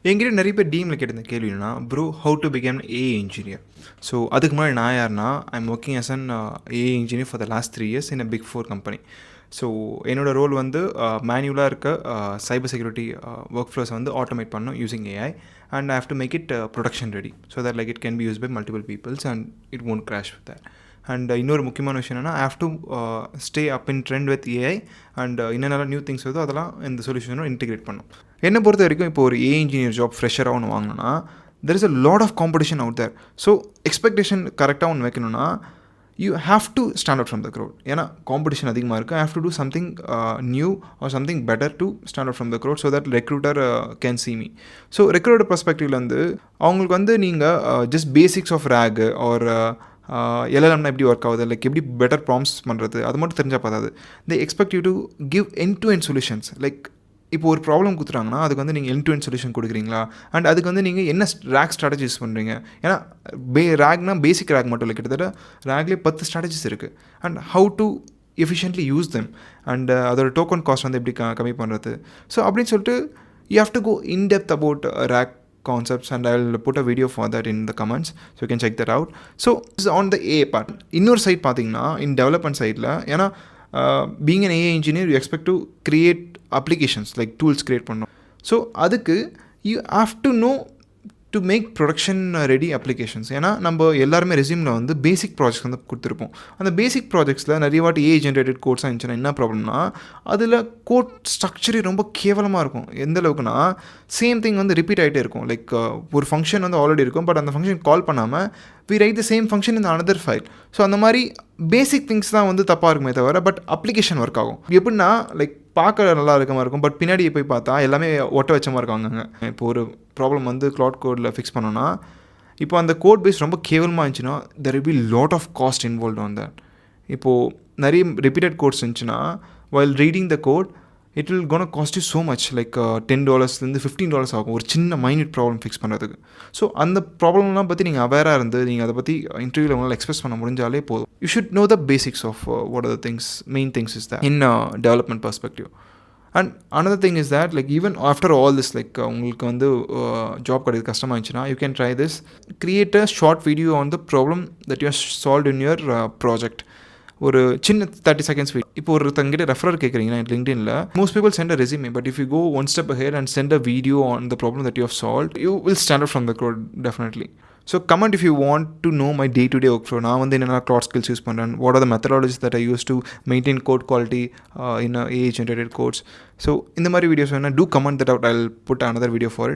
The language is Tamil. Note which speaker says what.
Speaker 1: என்கிட்ட நிறைய பேர் டீமில் கேட்டிருந்த கேள்வி என்னன்னா, bro how to become AI engineer. So அதுக்கு முன்னாடி நான் யாருன்னா, I'm working as an AI engineer for the last 3 years in a big 4 company. So என்னோட ரோல் வந்து மேனுவலாக இருக்க சைபர் செக்யூரிட்டி ஒர்க் ஃப்ளோஸை வந்து ஆட்டோமேட் பண்ணணும் using AI, and I have to make it production ready so that like it can be use by multiple peoples and it won't crash with that. And இன்னொரு முக்கியமான விஷயம் என்னென்னா, I have to stay up in trend with AI and என்னென்ன நியூ திங்ஸ் வருதோ அதெல்லாம் இந்த சொல்யூஷனும் இன்டிகிரேட் பண்ணும். என்னை பொறுத்த வரைக்கும் இப்போ ஒரு ஏஐ இன்ஜினியர் ஜாப் ஃப்ரெஷராக ஒன்று வாங்கினோன்னா there is a lot of competition out there. So expectation கரெக்டாக ஒன்று வைக்கணும்னா you have to stand out from the crowd. ஏன்னா காம்படிஷன் அதிகமாக இருக்குது. I have to do something new or something better to stand out from the crowd so that recruiter can see me. So recruiter பர்ஸ்பெக்டிவ்லேருந்து அவங்களுக்கு வந்து நீங்கள் just basics of RAG or எல்எல்எம்னா எப்படி ஒர்க் ஆகுது, லைக் எப்படி பெட்டர் ப்ராம்ஸ் பண்ணுறது, அது மட்டும் தெரிஞ்சால் பார்த்தாது. They expect you to give end to end solutions. Like இப்போ ஒரு ப்ராப்ளம் கொடுத்துட்டாங்கன்னா அதுக்கு வந்து நீங்கள் எண்ட் டு எண்ட் சொல்யூஷன் கொடுக்குறீங்களா, அண்ட் அதுக்கு வந்து நீங்கள் என்ன ரேக் ஸ்ட்ராட்டஜி யூஸ் பண்ணுறீங்க. ஏன்னா ரேக்னா பேசிக் ரேக் மட்டும் இல்லை, கிட்டத்தட்ட ரேக்லேயே 10 ஸ்ட்ராட்டஜிஸ் இருக்குது. And how to efficiently use them, and அதோட டோக்கன் காஸ்ட் வந்து எப்படி கம்மி பண்ணுறது. ஸோ அப்படின்னு சொல்லிட்டு you have to go in depth about RAG concepts, and I'll put a video for that in the comments so you can check that out. So this is on the AI part. இன்னொரு சைட் பார்த்தீங்கன்னா in development சைடில், ஏன்னா being an AI engineer you expect to create applications like tools create பண்ணணும். ஸோ அதுக்கு you have to know to make production ready applications. ஏன்னா நம்ம எல்லாருமே ரெஸ்யூமில் வந்து பேசிக் ப்ராஜெக்ட்ஸ் வந்து கொடுத்துருப்போம். அந்த பேசிக் ப்ராஜெக்ட்ஸில் நிறைய வாட்டி ஏஐ ஜென்ரேட்டட் கோட்ஸாக இருந்துச்சுன்னா என்ன ப்ராப்ளம்னா, அதில் கோட் ஸ்ட்ரக்சரே ரொம்ப கேவலமாக இருக்கும். எந்த அளவுக்குனா சேம் திங் வந்து ரிப்பீட் ஆகிட்டே இருக்கும். லைக் ஒரு ஃபங்க்ஷன் வந்து ஆல்ரெடி இருக்கும், பட் அந்த ஃபங்க்ஷன் கால் பண்ணாமல் we write the same function in another file. So அந்த மாதிரி பேசிக் திங்ஸ் தான் வந்து தப்பாக இருக்குமே தவிர பட் அப்ளிகேஷன் ஒர்க் ஆகும். எப்படின்னா லைக் பார்க்க நல்லா இருக்க மாதிரி இருக்கும், பட் பின்னாடி போய் பார்த்தா எல்லாமே ஒட்ட வச்ச மாதிரி இருக்காங்க. இப்போ ஒரு ப்ராப்ளம் வந்து க்ளவுட் கோடில் ஃபிக்ஸ் பண்ணோன்னா, இப்போ அந்த கோட் பேஸ் ரொம்ப கேவலமாக இருந்துச்சுன்னா there will be lot of cost involved on that. இப்போது நிறைய ரிப்பீட்டட் கோட்ஸ் இருந்துச்சுன்னா while reading the code it will gonna cost you so much, like $10 $15 ஆகும் ஒரு சின்ன மைன்யூட் ப்ராப்ளம் ஃபிக்ஸ் பண்ணுறதுக்கு. ஸோ அந்த ப்ராப்ளம்லாம் பற்றி நீங்கள் அவேராக இருந்து நீங்கள் அதை பற்றி இன்டர்வியூவில் உங்களால் எக்ஸ்பிரஸ் பண்ண முடிஞ்சாலே போதும். You should know the basics of what are the things, main things is that in development perspective. And another thing is that like even after all this, like உங்களுக்கு வந்து ஜாப் கிடையாது கஷ்டமாக இருந்துச்சுன்னா you can try this. Create a short video on the problem that you have solved in your project. ஒரு சின்ன 30 seconds வீடியோ. இப்போ ஒருத்தங்கிட்ட ரெஃபரர் கேட்குறீங்கன்னா லிங்க்டின்ல, most people send a resume, but if you go one step ahead and send a video on the problem that you have solved, you will stand out from the crowd definitely. So comment if you want to know my day-to-day workflow. நான் வந்து என்னென்ன cloud skills யூஸ் பண்ணுறேன், what are the methodologies that I use to maintain code quality in AI generated codes. So இந்த மாதிரி வீடியோஸ் வேணால் do comment that out. I'll put another video for it.